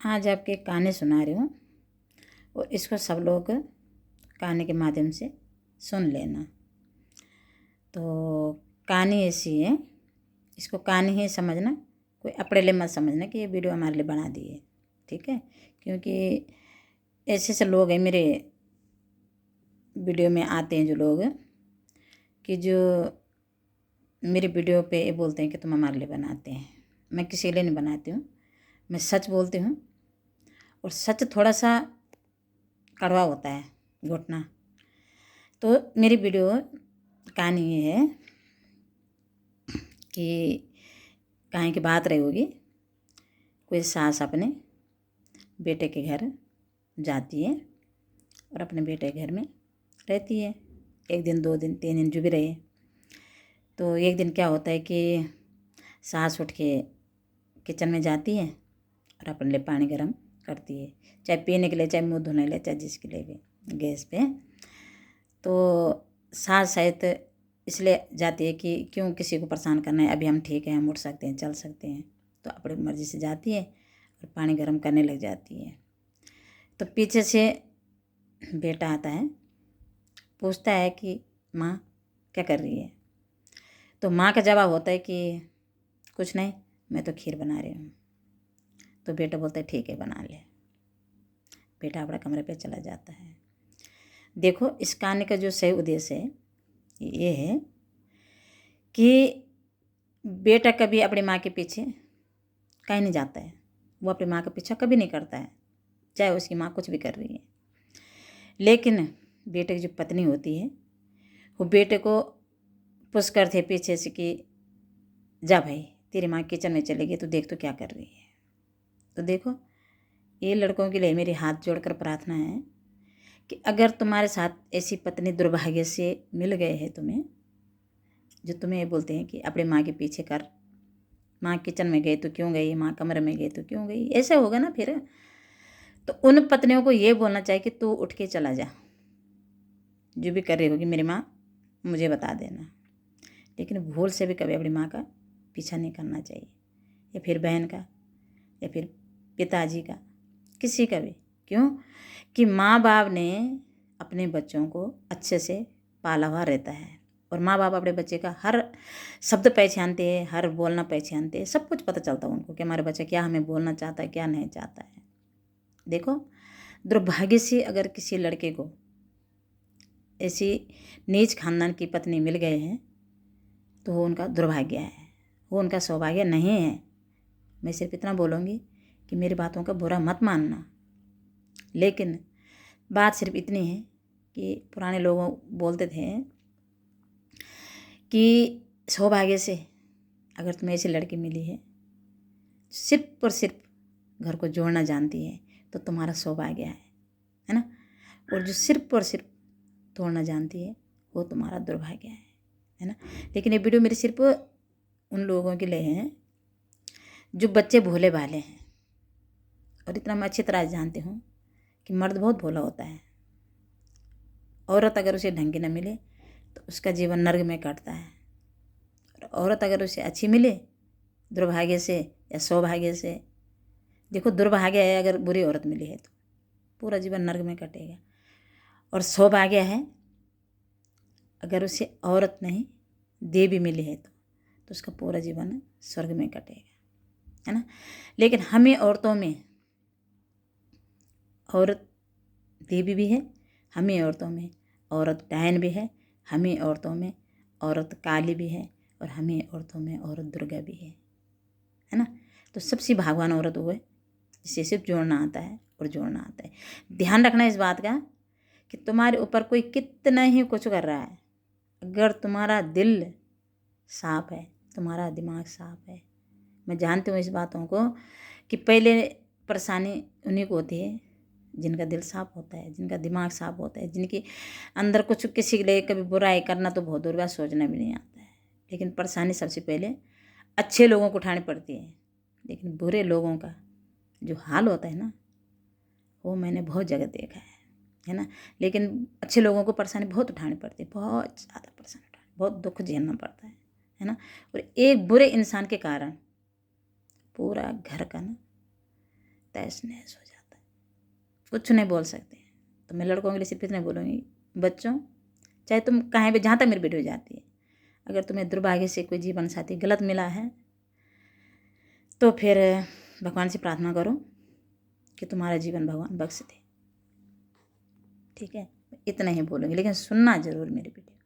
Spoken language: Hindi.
आज आपके कहानी सुना रही हूँ और इसको सब लोग कहानी के माध्यम से सुन लेना। तो कहानी ऐसी है, इसको कहानी ही समझना, कोई अपने लिए मत समझना कि ये वीडियो हमारे लिए बना दी है, ठीक है। क्योंकि ऐसे से लोग हैं मेरे वीडियो में आते हैं जो लोग कि जो मेरे वीडियो पे ये बोलते हैं कि तुम हमारे लिए बनाते हैं। मैं किसी के लिए नहीं बनाती हूँ, मैं सच बोलती हूँ और सच थोड़ा सा कड़वा होता है, घुटना। तो मेरी वीडियो कहानी ये है कि कहीं की बात रही होगी, कोई सास अपने बेटे के घर जाती है और अपने बेटे के घर में रहती है। एक दिन, 2 दिन, 3 दिन जो भी रहे। तो एक दिन क्या होता है कि सास उठ के किचन में जाती है और अपने लिए पानी गर्म करती है, चाहे पीने के लिए, चाहे मुँह धोने के लिए, चाहे जिसके लिए भी, गैस पे। तो सास शायद इसलिए जाती है कि क्यों किसी को परेशान करना है, अभी हम ठीक हैं, हम उठ सकते हैं, चल सकते हैं। तो अपनी मर्ज़ी से जाती है और पानी गर्म करने लग जाती है। तो पीछे से बेटा आता है, पूछता है कि माँ क्या कर रही है। तो माँ का जवाब होता है कि कुछ नहीं, मैं तो खीर बना रही हूँ। तो बेटा बोलता है ठीक है, बना ले। बेटा अपने कमरे पे चला जाता है। देखो, इस कहानी का जो सही उद्देश्य है ये है कि बेटा कभी अपनी माँ के पीछे कहीं नहीं जाता है, वो अपनी माँ का पीछा कभी नहीं करता है, चाहे उसकी माँ कुछ भी कर रही है। लेकिन बेटे की जो पत्नी होती है वो बेटे को पुश करते पीछे से कि जा भाई, तेरी माँ किचन में चलेगी तो देख तो क्या कर रही है। तो देखो, ये लड़कों के लिए मेरे हाथ जोड़कर प्रार्थना है कि अगर तुम्हारे साथ ऐसी पत्नी दुर्भाग्य से मिल गए हैं तुम्हें, जो तुम्हें ये बोलते हैं कि अपने माँ के पीछे कर, माँ किचन में गई तो क्यों गई, माँ कमरे में गई तो क्यों गई, ऐसे होगा ना फिर। तो उन पत्नियों को ये बोलना चाहिए कि तू उठ के चला जा, जो भी कर रही होगी मेरी माँ मुझे बता देना। लेकिन भूल से भी कभी अपनी माँ का पीछा नहीं करना चाहिए, या फिर बहन का, या फिर पिताजी का, किसी का भी। क्यों कि माँ बाप ने अपने बच्चों को अच्छे से पाला हुआ रहता है और माँ बाप अपने बच्चे का हर शब्द पहचानते हैं, हर बोलना पहचानते हैं, सब कुछ पता चलता है उनको कि हमारे बच्चा क्या हमें बोलना चाहता है, क्या नहीं चाहता है। देखो, दुर्भाग्य से अगर किसी लड़के को ऐसी नीच खानदान की पत्नी मिल गए हैं तो वो उनका दुर्भाग्य है, वो उनका सौभाग्य नहीं है। मैं सिर्फ इतना बोलूँगी कि मेरी बातों का बुरा मत मानना। लेकिन बात सिर्फ इतनी है कि पुराने लोग बोलते थे कि सौभाग्य से अगर तुम्हें ऐसी लड़की मिली है, सिर्फ और सिर्फ घर को जोड़ना जानती है, तो तुम्हारा सौभाग्य है ना। और जो सिर्फ और सिर्फ तोड़ना जानती है वो तुम्हारा दुर्भाग्य है ना। लेकिन ये वीडियो मेरी सिर्फ उन लोगों के लिए है जो बच्चे भोले भाले हैं। और इतना मैं अच्छी तरह जानती हूँ कि मर्द बहुत भोला होता है, औरत अगर उसे ढंग की न मिले तो उसका जीवन नर्क में कटता है। और औरत अगर उसे अच्छी मिले दुर्भाग्य से या सौभाग्य से, देखो दुर्भाग्य है अगर बुरी औरत मिली है तो पूरा जीवन नर्क में कटेगा, और सौभाग्य है अगर उसे औरत नहीं देवी मिली है तो उसका पूरा जीवन स्वर्ग में कटेगा, है ना। लेकिन हमें औरतों में औरत देवी भी है, हमें औरतों में औरत डायन भी है, हमें औरतों में औरत काली भी है, और हमें औरतों में औरत दुर्गा भी है ना। तो सबसे भगवान औरत वो है जिसे सिर्फ जोड़ना आता है और जोड़ना आता है। ध्यान रखना इस बात का कि तुम्हारे ऊपर कोई कितना ही कुछ कर रहा है, अगर तुम्हारा दिल साफ है, तुम्हारा दिमाग साफ है। मैं जानती हूँ इस बातों को कि पहले परेशानी उन्हीं को होती है जिनका दिल साफ होता है, जिनका दिमाग साफ होता है, जिनके अंदर कुछ किसी के लिए कभी बुराई करना तो बहुत दूर बात, सोचना भी नहीं आता है। लेकिन परेशानी सबसे पहले अच्छे लोगों को उठानी पड़ती है, लेकिन बुरे लोगों का जो हाल होता है ना वो मैंने बहुत जगह देखा है ना। लेकिन अच्छे लोगों को परेशानी बहुत उठानी पड़ती है, बहुत ज़्यादा परेशानी उठानी, बहुत दुख झेलना पड़ता है ना। और एक बुरे इंसान के कारण पूरा घर का ना तहस नहस हो जाता है, कुछ नहीं बोल सकते। तो मैं लड़कों के लिए सिर्फ इतना बोलूँगी, बच्चों चाहे तुम कहीं भी, जहाँ तक मेरी वीडियो जाती है, अगर तुम्हें दुर्भाग्य से कोई जीवन साथी गलत मिला है तो फिर भगवान से प्रार्थना करो कि तुम्हारा जीवन भगवान बख्श दे। ठीक है, इतना ही बोलूँगी, लेकिन सुनना ज़रूर मेरी वीडियो।